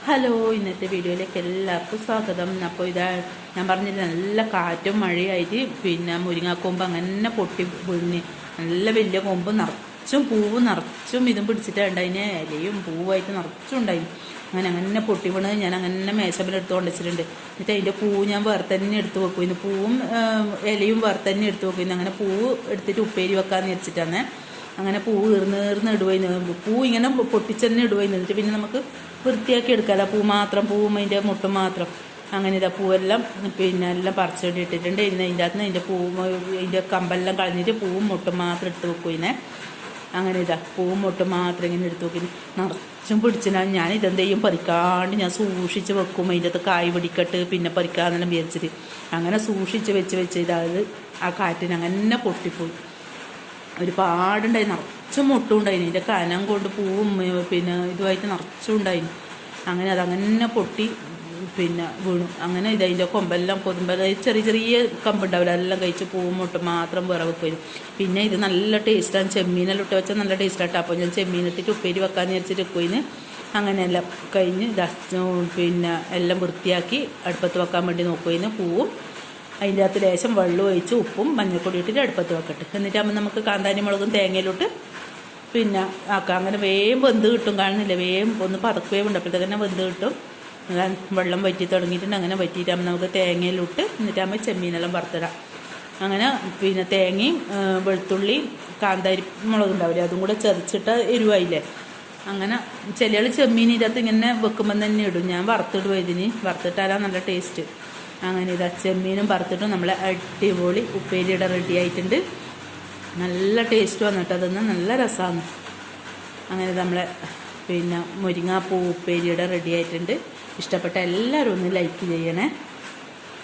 Hello, ഇന്നത്തെ വീഡിയോയിലേക്ക് എല്ലാവർക്കും സ്വാഗതം. അപ്പോൾ ഇതാ ഞാൻ പറഞ്ഞില്ല, നല്ല കാറ്റും മഴയായിട്ട് പിന്നെ മുരിങ്ങാക്കൊമ്പ് അങ്ങനെ പൊട്ടി വീണ് നല്ല വലിയ കൊമ്പ് നിറച്ചും പൂവ് നിറച്ചും ഇതും പിടിച്ചിട്ടുണ്ട്. അതിന് ഇലയും പൂവായിട്ട് നിറച്ചും ഉണ്ടായി. അങ്ങനെ പൊട്ടി വീണത് ഞാൻ അങ്ങനെ മേശപ്പിൽ കൊണ്ടുവച്ചിട്ടുണ്ട്. എന്നിട്ട് അതിൻ്റെ പൂവ് ഞാൻ വേറെ തന്നെ എടുത്ത് വെക്കും. ഇന്ന് പൂവും ഇലയും വേറെ തന്നെ എടുത്ത് വെക്കും. അങ്ങനെ പൂവ് എടുത്തിട്ട് ഉപ്പേരി വെക്കാമെന്ന് വെച്ചിട്ടാണ്. അങ്ങനെ പൂവ് ഈർന്ന് ഇടുവായിരുന്നു. പൂ ഇങ്ങനെ പൊട്ടിച്ചെന്നെ ഇടുവായിരുന്നു. എന്നിട്ട് പിന്നെ നമുക്ക് വൃത്തിയാക്കി എടുക്കാമല്ലോ. പൂ മാത്രം, പൂവും അതിൻ്റെ മുട്ടും മാത്രം. അങ്ങനെ ഇതാ പൂവെല്ലാം പിന്നെ എല്ലാം പറിച്ചുകൊണ്ട് ഇട്ടിട്ടുണ്ട്. ഇന്ന് അതിൻ്റെ അകത്ത് നിന്ന് അതിൻ്റെ പൂവും അതിൻ്റെ കമ്പെല്ലാം കളഞ്ഞിട്ട് പൂവും മുട്ടും മാത്രം എടുത്ത് വെക്കും. ഇതിനെ അങ്ങനെ ഇതാ പൂവും മുട്ടും മാത്രം ഇങ്ങനെ എടുത്ത് വെക്കും. നിറച്ചും പിടിച്ചാൽ ഞാൻ ഇതെന്ത് ചെയ്യും, പറിക്കാണ്ട് ഞാൻ സൂക്ഷിച്ച് വെക്കും. അതിൻ്റെ അകത്ത് കായ് പിടിക്കട്ട് പിന്നെ പറിക്കാന്നെല്ലാം വിചാരിച്ചിട്ട് അങ്ങനെ സൂക്ഷിച്ച് വെച്ച് ഇതായത് ആ കാറ്റിന് അങ്ങനെ പൊട്ടിപ്പോയി. ഒരുപാടുണ്ടായി, നിറച്ചും മുട്ടും ഉണ്ടായിന്. ഇതിൻ്റെ കനം കൊണ്ട് പൂവും പിന്നെ ഇതുമായിട്ട് നിറച്ചും ഉണ്ടായിന്. അങ്ങനെ അതങ്ങനെ പൊട്ടി പിന്നെ വീണു. അങ്ങനെ ഇതതിൻ്റെ കൊമ്പെല്ലാം കൊതുമ്പെല്ലാം ചെറിയ കമ്പുണ്ടാവില്ല, എല്ലാം കഴിച്ച് പൂവും മുട്ടും മാത്രം വേറെ വെക്കും. പിന്നെ ഇത് നല്ല ടേസ്റ്റാണ്. ചെമ്മീനെല്ലാം ഇട്ട് വെച്ചാൽ നല്ല ടേസ്റ്റാട്ടോ. അപ്പോൾ ഞാൻ ചെമ്മീനിട്ടിട്ട് ഉപ്പേരി വെക്കാമെന്ന് വിചാരിച്ചിട്ട് പോയിന്. അങ്ങനെയെല്ലാം കഴിഞ്ഞ് പിന്നെ എല്ലാം വൃത്തിയാക്കി അടുപ്പത്ത് വെക്കാൻ വേണ്ടി നോക്കുമായിരുന്നു. പൂവും അതിൻ്റെ അകത്ത് ലേശം വെള്ളം ഒഴിച്ച് ഉപ്പും മഞ്ഞൾപ്പൊടി ഇട്ടിട്ട് അടുപ്പത്ത് വെക്കട്ടെ. എന്നിട്ടാകുമ്പോൾ നമുക്ക് കാന്താരി മുളകും തേങ്ങയിലോട്ട് പിന്നെ ആക്കാം. അങ്ങനെ വേഗം വെന്ത് കിട്ടും. കാണുന്നില്ല, വേഗം ഒന്ന് പതക്ക് വേവ് ഉണ്ട്. അപ്പോഴത്തേക്ക് തന്നെ വെന്ത് കിട്ടും. വെള്ളം വറ്റി തുടങ്ങിയിട്ടുണ്ട്. അങ്ങനെ വറ്റിയിട്ടാകുമ്പോൾ നമുക്ക് തേങ്ങയിലോട്ട് എന്നിട്ടാകുമ്പോൾ ചെമ്മീനെല്ലാം വറുത്തിടാം. അങ്ങനെ പിന്നെ തേങ്ങയും വെളുത്തുള്ളിയും കാന്താരി മുളക് ഉണ്ടാവില്ലേ, അതും കൂടെ ചതച്ചിട്ട് എരിവായില്ലേ. അങ്ങനെ ചില ചെമ്മീൻ ഇതിനകത്ത് ഇങ്ങനെ വെക്കുമ്പോൾ തന്നെ ഇടും. ഞാൻ വറുത്തിടും. ഇതിന് വറുത്തിട്ടാലാണ് നല്ല ടേസ്റ്റ്. അങ്ങനെ ഇതാ ചെമ്മീനും വറുത്തിട്ടും നമ്മളെ അടിപൊളി ഉപ്പേരിയുടെ റെഡി ആയിട്ടുണ്ട്. നല്ല ടേസ്റ്റ് വന്നിട്ട് അതൊന്ന് നല്ല രസമാണ്. അങ്ങനെ നമ്മളെ പിന്നെ മുരിങ്ങാപ്പൂ ഉപ്പേരിയുടെ റെഡി ആയിട്ടുണ്ട്. ഇഷ്ടപ്പെട്ട എല്ലാവരും ഒന്ന് ലൈക്ക് ചെയ്യണേ.